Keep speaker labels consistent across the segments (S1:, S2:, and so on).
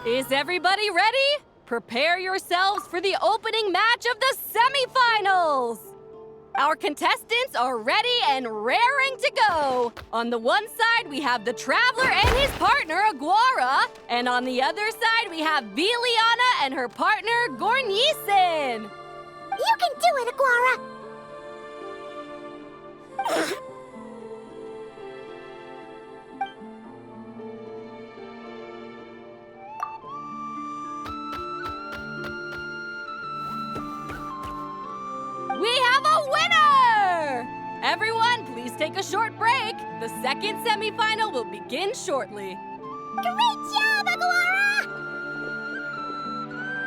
S1: Is everybody ready? Prepare yourselves for the opening match of the semifinals! Our contestants are ready and raring to go. On the one side, we have the Traveler and his partner, Aguara. And on the other side, we have Viliana and her partner, Gornisen.
S2: You can do it, Aguara!
S1: We have a winner! Everyone, please take a short break. The second semifinal will begin shortly.
S2: Great job, Aguara!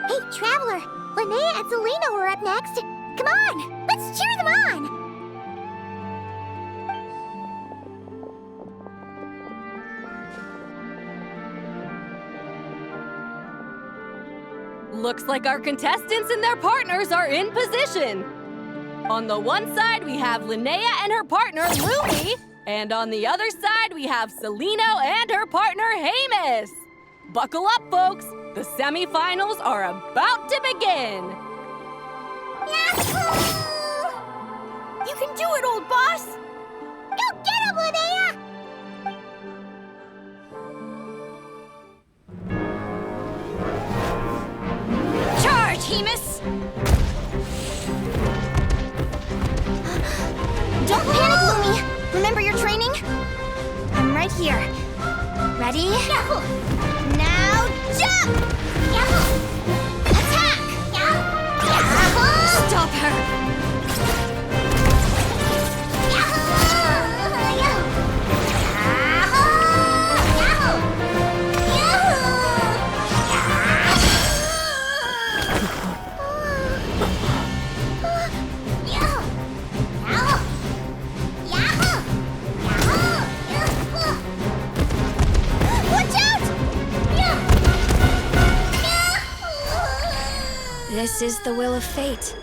S2: Hey, Traveler, Linnea and Selena are up next. Come on, let's cheer them on!
S1: Looks like our contestants and their partners are in position. On the one side, we have Linnea and her partner, Lumi. And on the other side, we have Celino and her partner, Hamus. Buckle up, folks. The semifinals are about to begin.
S2: Yahoo! You can do it, old boss! Go get him, Linnea!
S1: Charge, Hamus!
S2: Don't panic, Lumi! Remember your training? I'm right here. Ready? Yahoo! Now jump! Yahoo! Attack! Yahoo!
S1: Stop her!
S2: Yahoo! Yahoo! Yahoo!
S3: This is the will of fate.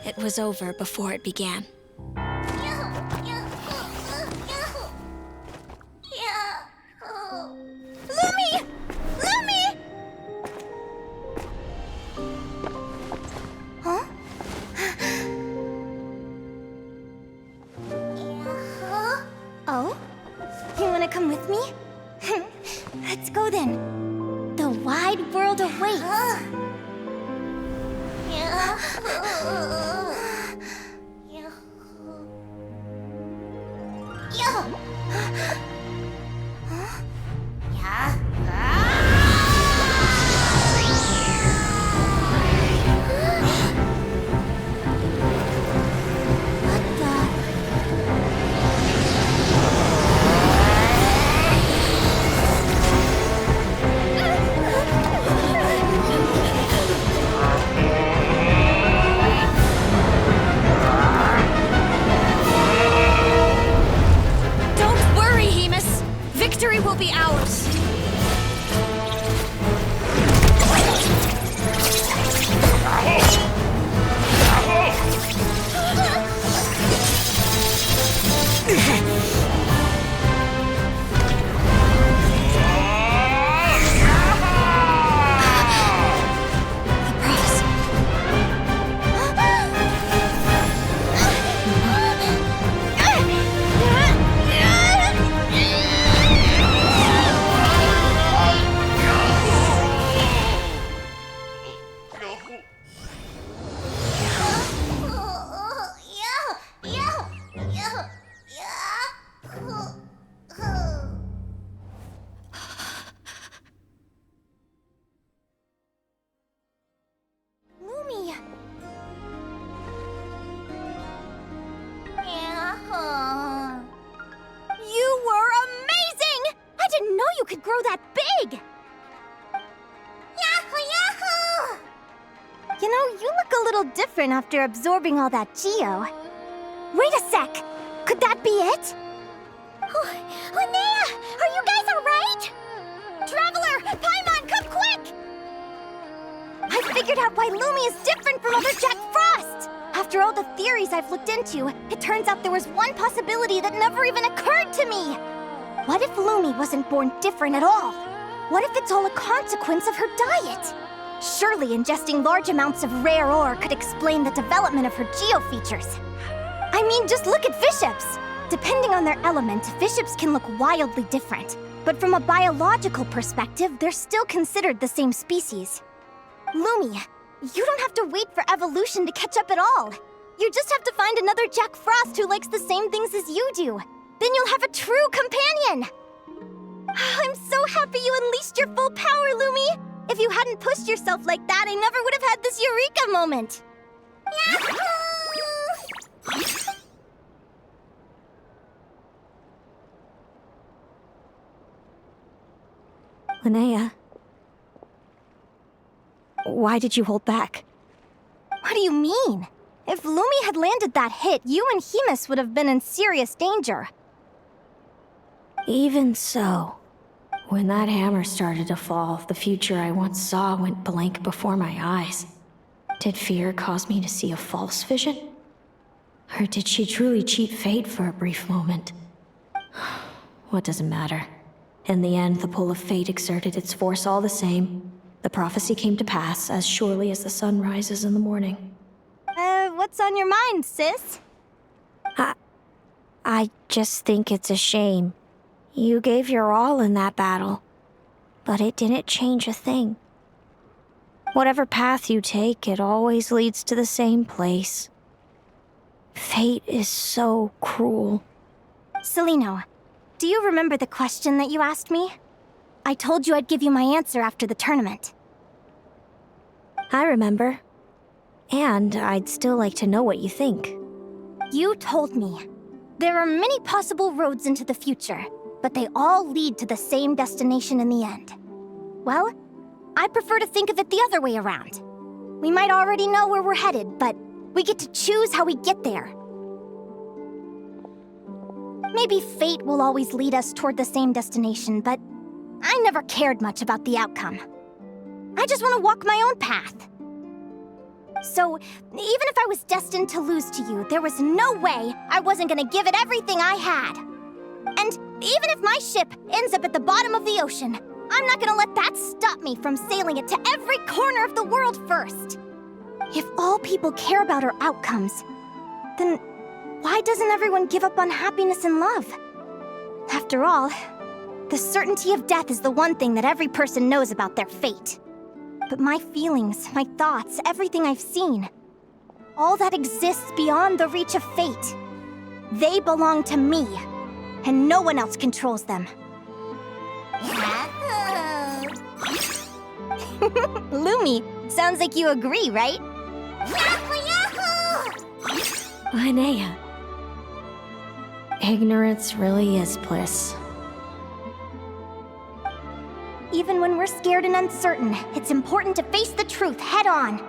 S3: It was over before it began.
S2: Lumi! Lumi! Huh? Oh? You wanna come with me? Let's go then. The wide world awaits.
S3: Victory will be ours!
S2: You could grow that big! Yahoo, yahoo! You know, you look a little different after absorbing all that Geo. Wait a sec! Could that be it? Oh, Linnea! Are you guys alright? Traveler! Paimon, come quick! I figured out why Lumi is different from other Jack Frost! After all the theories I've looked into, it turns out there was one possibility that never even occurred to me! What if Lumi wasn't born different at all? What if it's all a consequence of her diet? Surely ingesting large amounts of rare ore could explain the development of her geofeatures. I mean, just look at fiships! Depending on their element, fiships can look wildly different. But from a biological perspective, they're still considered the same species. Lumi, you don't have to wait for evolution to catch up at all. You just have to find another Jack Frost who likes the same things as you do. Then you'll have a true companion! I'm so happy you unleashed your full power, Lumi! If you hadn't pushed yourself like that, I never would have had this eureka moment! Yahoo!
S3: Linnea, why did you hold back?
S2: What do you mean? If Lumi had landed that hit, you and Hemus would have been in serious danger.
S3: Even so, when that hammer started to fall, the future I once saw went blank before my eyes. Did fear cause me to see a false vision? Or did she truly cheat fate for a brief moment? What does it matter? In the end, the pull of fate exerted its force all the same. The prophecy came to pass as surely as the sun rises in the morning.
S2: What's on your mind, sis?
S3: I just think it's a shame. You gave your all in that battle, but it didn't change a thing. Whatever path you take, it always leads to the same place. Fate is so cruel.
S2: Celino, do you remember the question that you asked me? I told you I'd give you my answer after the tournament.
S3: I remember. And I'd still like to know what you think.
S2: You told me. There are many possible roads into the future, but they all lead to the same destination in the end. Well, I prefer to think of it the other way around. We might already know where we're headed, but we get to choose how we get there. Maybe fate will always lead us toward the same destination, but I never cared much about the outcome. I just want to walk my own path. So, even if I was destined to lose to you, there was no way I wasn't gonna give it everything I had. And even if my ship ends up at the bottom of the ocean, I'm not gonna let that stop me from sailing it to every corner of the world first. If all people care about are outcomes, then why doesn't everyone give up on happiness and love? After all, the certainty of death is the one thing that every person knows about their fate. But my feelings, my thoughts, everything I've seen, all that exists beyond the reach of fate. They belong to me, and no one else controls them. Lumi, sounds like you agree, right?
S3: Linnea. Ignorance really is bliss.
S2: Even when we're scared and uncertain, it's important to face the truth head on.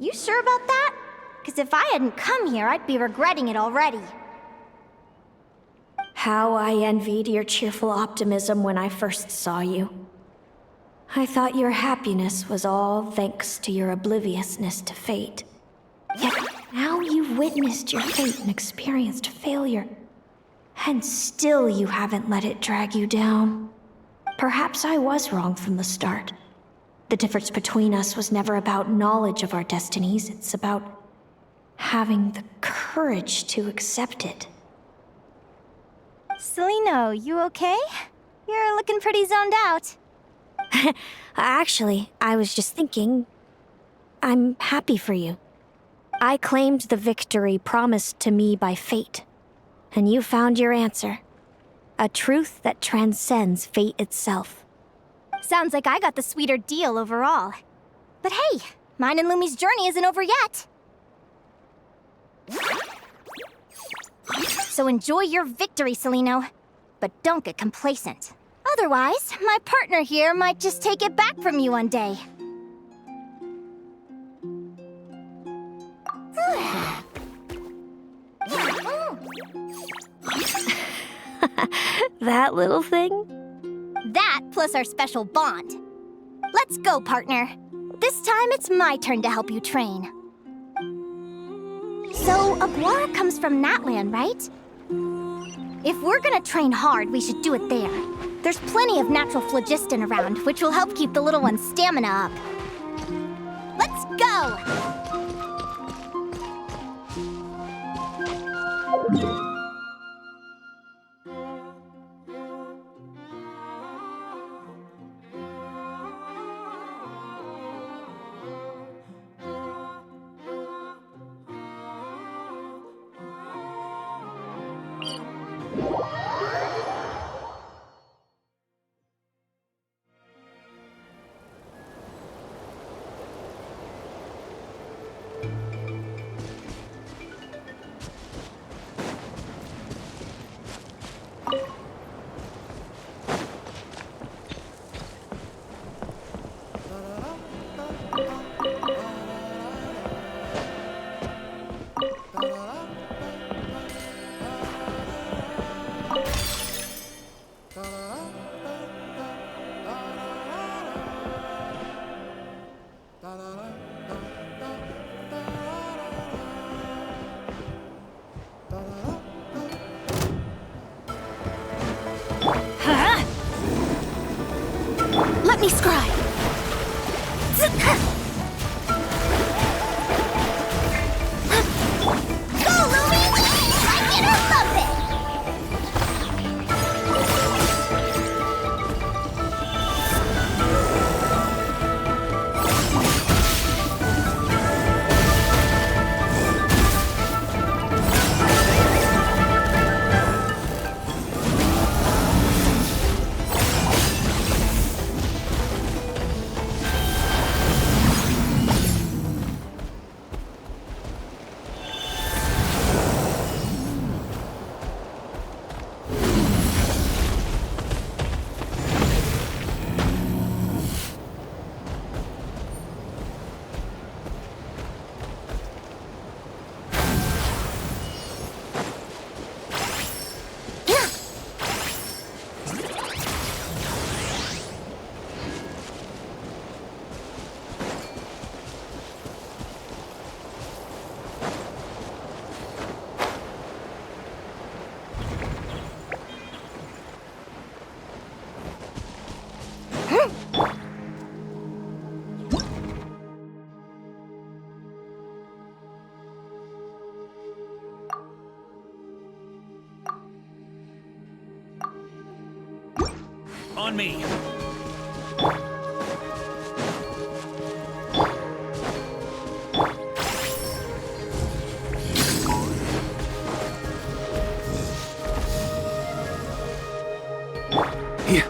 S2: You sure about that? Because if I hadn't come here, I'd be regretting it already.
S3: How I envied your cheerful optimism when I first saw you. I thought your happiness was all thanks to your obliviousness to fate. Yet now you've witnessed your fate and experienced failure. And still you haven't let it drag you down. Perhaps I was wrong from the start. The difference between us was never about knowledge of our destinies. It's about having the courage to accept it.
S2: Celino, you okay? You're looking pretty zoned out.
S3: Actually, I was just thinking, I'm happy for you. I claimed the victory promised to me by fate. And you found your answer. A truth that transcends fate itself.
S2: Sounds like I got the sweeter deal overall. But hey, mine and Lumi's journey isn't over yet. So enjoy your victory, Celino. But don't get complacent. Otherwise, my partner here might just take it back from you one day.
S3: That little thing?
S2: That plus our special bond. Let's go, partner. This time it's my turn to help you train. So, Aguara comes from Natlan, right? If we're gonna train hard, we should do it there. There's plenty of natural phlogiston around, which will help keep the little one's stamina up. Let's go! Let me scry! Go, Lumi! Like it or love it!
S4: On me.
S5: Here.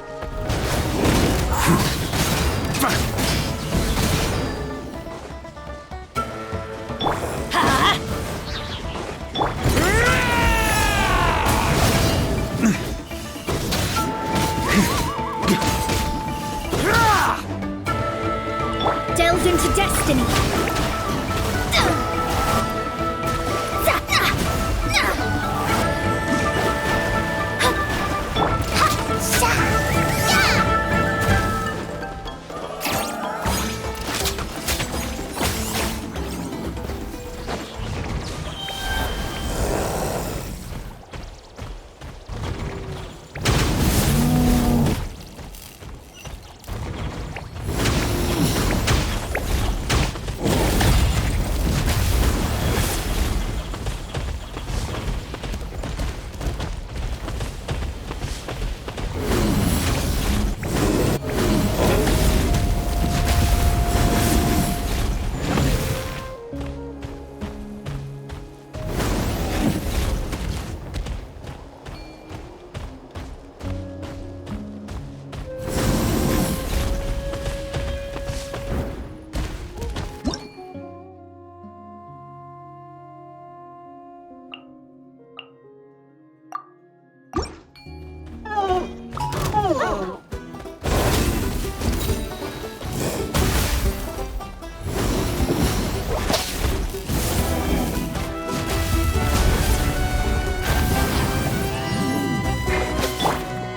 S2: Delve into destiny!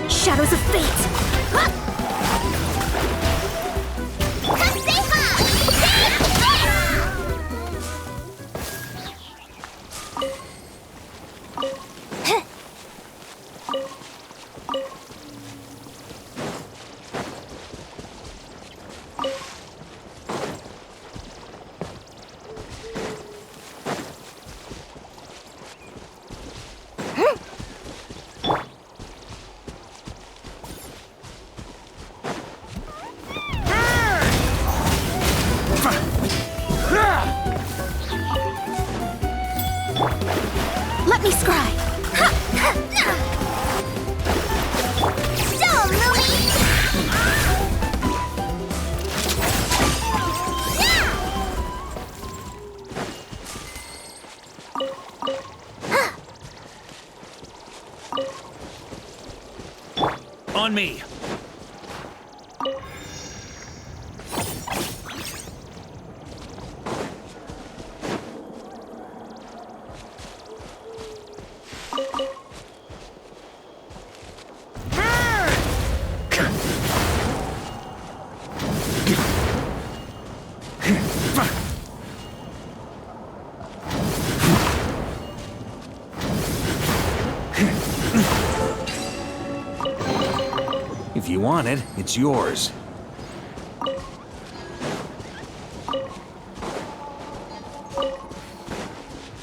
S2: Shadows of fate!
S4: On me. If you want it, it's yours.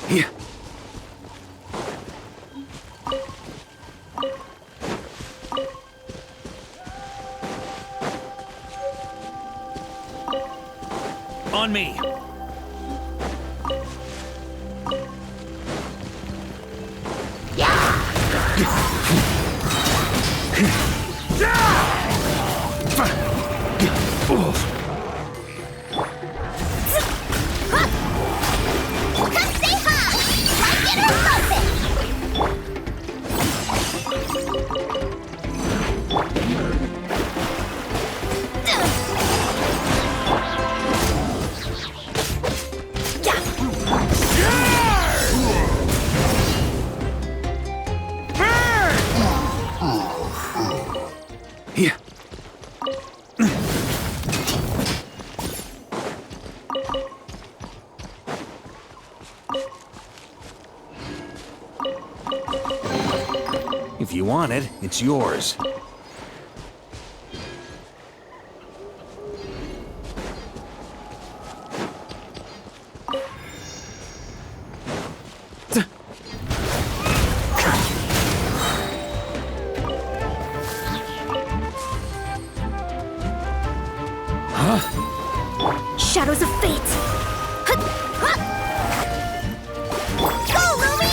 S4: Here. On me. Here. If you want it, it's yours.
S2: Shadows of fate! Go, Lumi!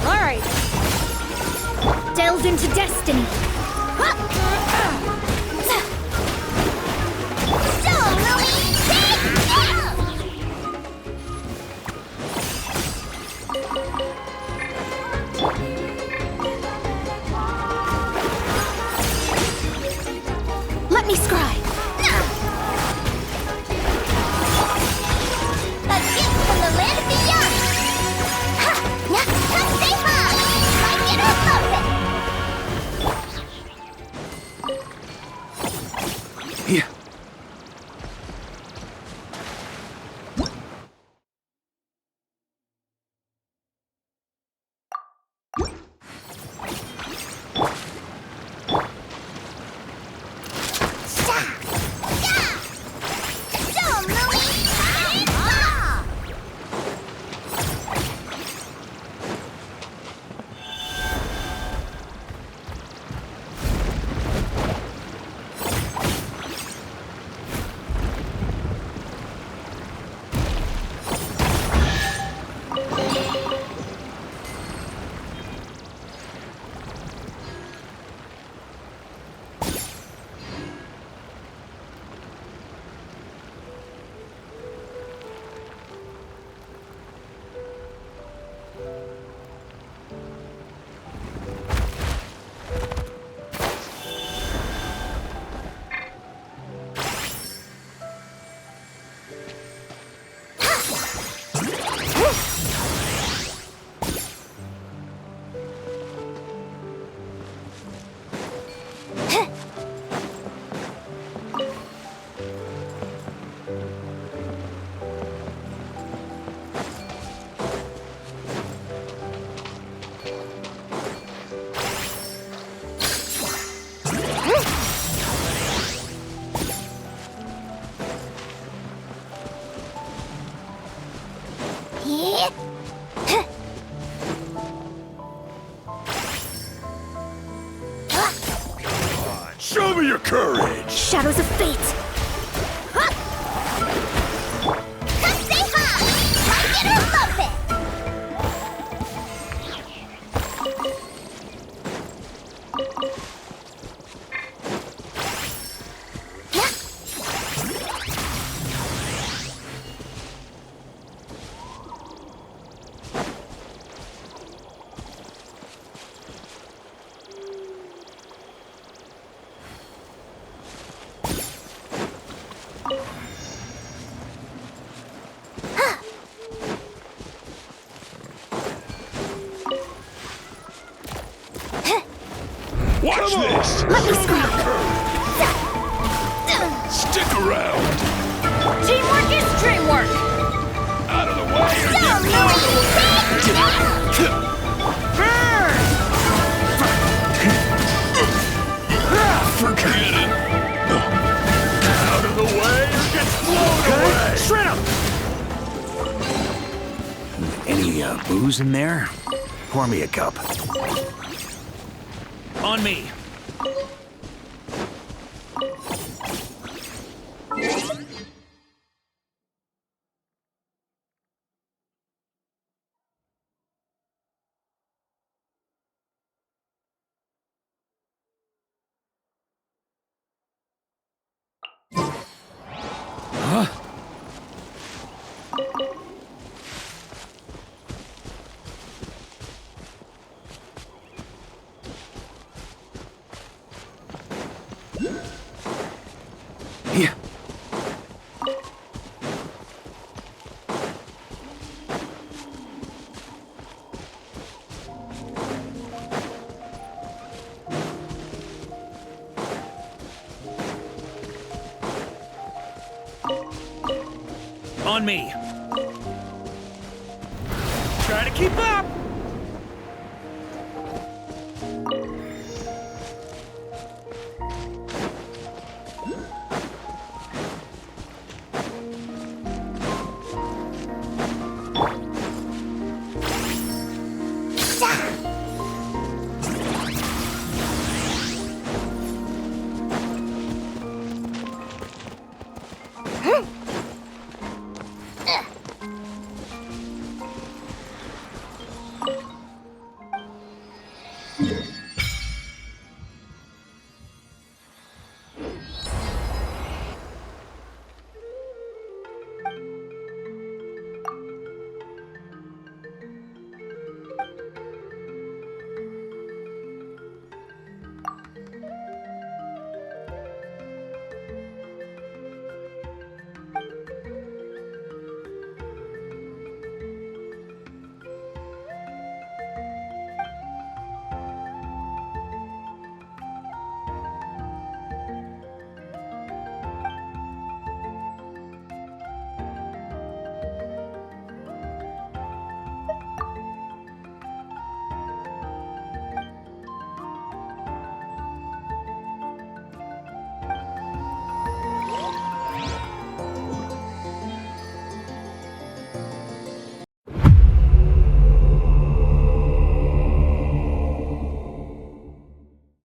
S1: All right.
S2: Delve into destiny! Go, Lumi! Let me scry! A gift from the land of the young! Stay high! Like it or love it!
S4: Here.
S5: Show me your courage!
S2: Shadows of fate!
S5: Watch this!
S2: Let me scream.
S5: Stick around!
S1: Teamwork is dreamwork!
S5: Out of the way! Or
S2: Go,
S5: get blown away! Forget it! Out of the way or get blown away!
S4: Shred him! Any booze in there? Pour me a cup. On me. Huh? Yeah. On me. Try to keep up.